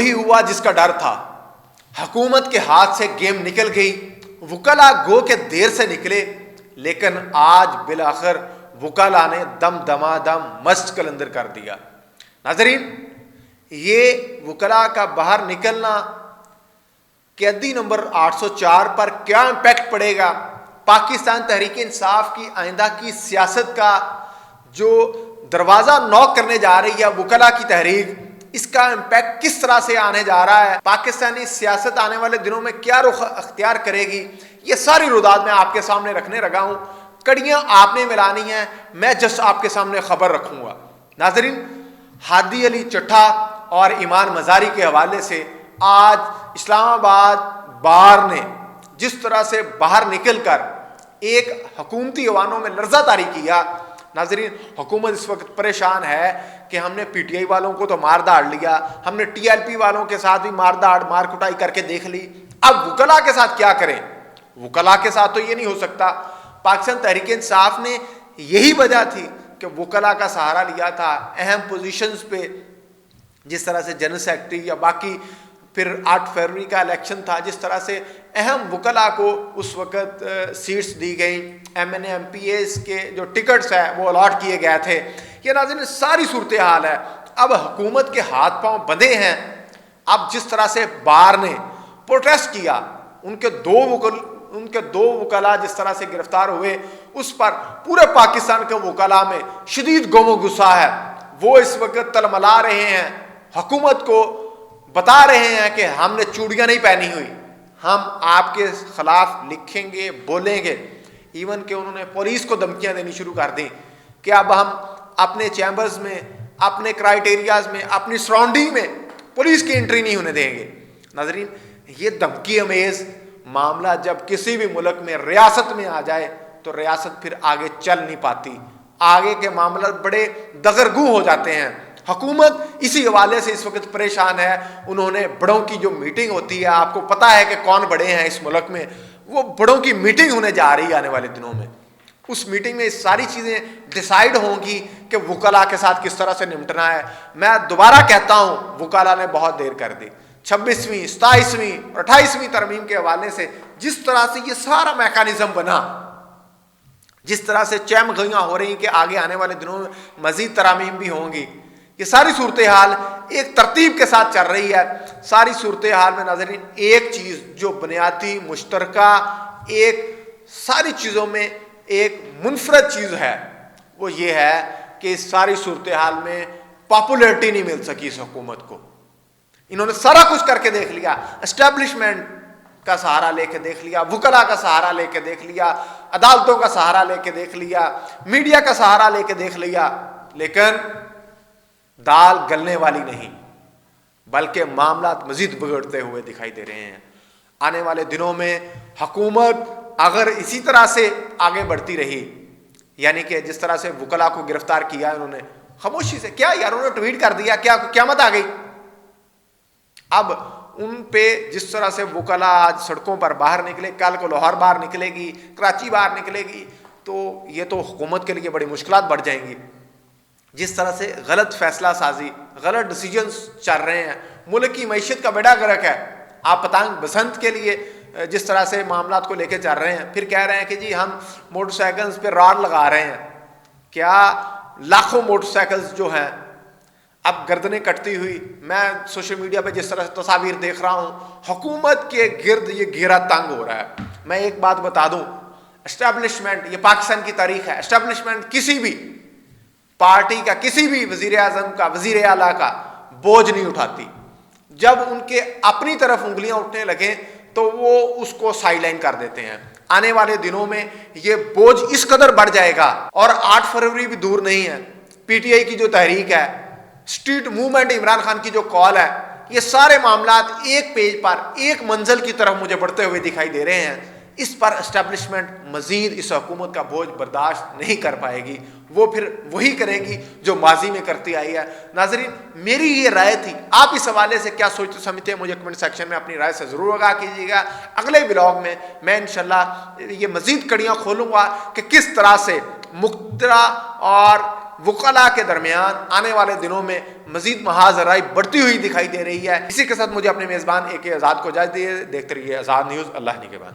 وہی ہوا جس کا ڈر تھا. حکومت کے ہاتھ سے گیم نکل گئی. وکلا گو کے دیر سے نکلے لیکن آج بالآخر وکلا نے دم دمادم مست کلندر کر دیا. ناظرین یہ وکلا کا باہر نکلنا قیدی نمبر 804 پر کیا امپیکٹ پڑے گا؟ پاکستان تحریک انصاف کی آئندہ کی سیاست کا جو دروازہ نوک کرنے جا رہی ہے وکلا کی تحریک، اس کا امپیکٹ کس طرح سے آنے جا رہا ہے؟ پاکستانی سیاست آنے والے دنوں میں کیا رخ اختیار کرے گی؟ یہ ساری روداد میں آپ کے سامنے رکھنے لگا ہوں. کڑیاں آپ نے ملانی ہیں، میں جسٹ آپ کے سامنے خبر رکھوں گا. ناظرین ہادی علی چٹھا اور ایمان مزاری کے حوالے سے آج اسلام آباد بار نے جس طرح سے باہر نکل کر ایک حکومتی ایوانوں میں لرزہ طاری کیا. ناظرین حکومت اس وقت پریشان ہے کہ ہم نے پی ٹی آئی والوں کو تو مار داڑ لیا، ہم نے ٹی ایل پی والوں کے ساتھ بھی مار کٹائی کر کے دیکھ لی، اب وکلا کے ساتھ کیا کریں؟ وکلا کے ساتھ تو یہ نہیں ہو سکتا. پاکستان تحریک انصاف نے یہی وجہ تھی کہ وکلا کا سہارا لیا تھا اہم پوزیشنز پہ، جس طرح سے جنرل سیکرٹری یا باقی، پھر 8 فروری کا الیکشن تھا، جس طرح سے اہم وکلا کو اس وقت سیٹس دی گئیں، M N A M P As کے جو ٹکٹس ہیں وہ الاٹ کیے گئے تھے. یہ ناظرین ساری صورتحال ہے. اب حکومت کے ہاتھ پاؤں بندھے ہیں. اب جس طرح سے بار نے پروٹیسٹ کیا، ان کے دو وکلا جس طرح سے گرفتار ہوئے، اس پر پورے پاکستان کے وکلا میں شدید غم و غصہ ہے. وہ اس وقت تلملا رہے ہیں، حکومت کو بتا رہے ہیں کہ ہم نے چوڑیاں نہیں پہنی ہوئی، ہم آپ کے خلاف لکھیں گے، بولیں گے. ایون کہ انہوں نے پولیس کو دھمکیاں دینی شروع کر دیں کہ اب ہم اپنے چیمبرز میں، اپنے کرائیٹیریاز میں، اپنی سراؤنڈنگ میں پولیس کی انٹری نہیں ہونے دیں گے. ناظرین یہ دھمکی امیز معاملہ جب کسی بھی ملک میں ریاست میں آ جائے تو ریاست پھر آگے چل نہیں پاتی، آگے کے معاملات بڑے دگرگوں ہو جاتے ہیں. حکومت اسی حوالے سے اس وقت پریشان ہے. انہوں نے بڑوں کی جو میٹنگ ہوتی ہے، آپ کو پتا ہے کہ کون بڑے ہیں اس ملک میں، وہ بڑوں کی میٹنگ ہونے جا رہی ہے آنے والے دنوں میں. اس میٹنگ میں ساری چیزیں ڈیسائیڈ ہوں گی کہ وکلا کے ساتھ کس طرح سے نمٹنا ہے. میں دوبارہ کہتا ہوں وکلا نے بہت دیر کر دی. 26ویں 27ویں اور 28ویں ترمیم کے حوالے سے جس طرح سے یہ سارا میکانزم بنا، جس طرح سے چہمگیاں ہو رہی ہیں کہ آگے آنے والے دنوں میں مزید ترامیم بھی ہوں گی، یہ ساری صورتحال ایک ترتیب کے ساتھ چل رہی ہے. ساری صورتحال میں ناظرین ایک چیز جو بنیادی مشترکہ ایک ساری چیزوں میں ایک منفرد چیز ہے، وہ یہ ہے کہ اس ساری صورتحال میں پاپولیرٹی نہیں مل سکی اس حکومت کو. انہوں نے سارا کچھ کر کے دیکھ لیا، اسٹیبلشمنٹ کا سہارا لے کے دیکھ لیا، وکلا کا سہارا لے کے دیکھ لیا، عدالتوں کا سہارا لے کے دیکھ لیا، میڈیا کا سہارا لے کے دیکھ لیا، لیکن دال گلنے والی نہیں، بلکہ معاملات مزید بگڑتے ہوئے دکھائی دے رہے ہیں. آنے والے دنوں میں حکومت اگر اسی طرح سے آگے بڑھتی رہی، یعنی کہ جس طرح سے وکلا کو گرفتار کیا انہوں نے خاموشی سے، کیا یار انہوں نے ٹویٹ کر دیا، کیا قیامت آ گئی؟ اب ان پہ جس طرح سے وکلا آج سڑکوں پر باہر نکلے، کل کو لاہور باہر نکلے گی، کراچی باہر نکلے گی، تو یہ تو حکومت کے لیے بڑی مشکلات بڑھ جائیں گی. جس طرح سے غلط فیصلہ سازی، غلط ڈیسیجنز چل رہے ہیں، ملک کی معیشت کا بیڑا غرق ہے. آپ پتنگ بسنت کے لیے جس طرح سے معاملات کو لے کے چل رہے ہیں، پھر کہہ رہے ہیں کہ جی ہم موٹر سائیکلز پہ راڈ لگا رہے ہیں. کیا لاکھوں موٹر سائیکلز جو ہیں اب گردنیں کٹتی ہوئی، میں سوشل میڈیا پہ جس طرح سے تصاویر دیکھ رہا ہوں، حکومت کے گرد یہ گھیرا تنگ ہو رہا ہے. میں ایک بات بتا دوں، اسٹیبلشمنٹ، یہ پاکستان کی تاریخ ہے، اسٹیبلشمنٹ کسی بھی پارٹی کا، کسی بھی وزیر اعظم کا، وزیر اعلیٰ کا بوجھ نہیں اٹھاتی. جب ان کے اپنی طرف انگلیاں اٹھنے لگیں تو وہ اس کو سائیڈ لائن کر دیتے ہیں. آنے والے دنوں میں یہ بوجھ اس قدر بڑھ جائے گا، اور 8 فروری بھی دور نہیں ہے. پی ٹی آئی کی جو تحریک ہے، اسٹریٹ موومنٹ، عمران خان کی جو کال ہے، یہ سارے معاملات ایک پیج پر ایک منزل کی طرف مجھے بڑھتے ہوئے دکھائی دے رہے ہیں. اس پر اسٹیبلشمنٹ مزید اس حکومت کا بوجھ برداشت نہیں کر پائے گی، وہ پھر وہی کرے گی جو ماضی میں کرتی آئی ہے. ناظرین میری یہ رائے تھی، آپ اس حوالے سے کیا سوچتے سمجھتے ہیں؟ مجھے کمنٹ سیکشن میں اپنی رائے سے ضرور آگاہ کیجیے گا. اگلے بلاگ میں انشاءاللہ یہ مزید کڑیاں کھولوں گا کہ کس طرح سے مقتدرہ اور وکلاء کے درمیان آنے والے دنوں میں مزید محاذ رائی بڑھتی ہوئی دکھائی دے رہی ہے۔ اسی کے ساتھ مجھے اپنے میزبان AK آزاد کو اجازت دیجیے۔ دیکھتے رہیے آزاد نیوز۔ اللہ نگہبان۔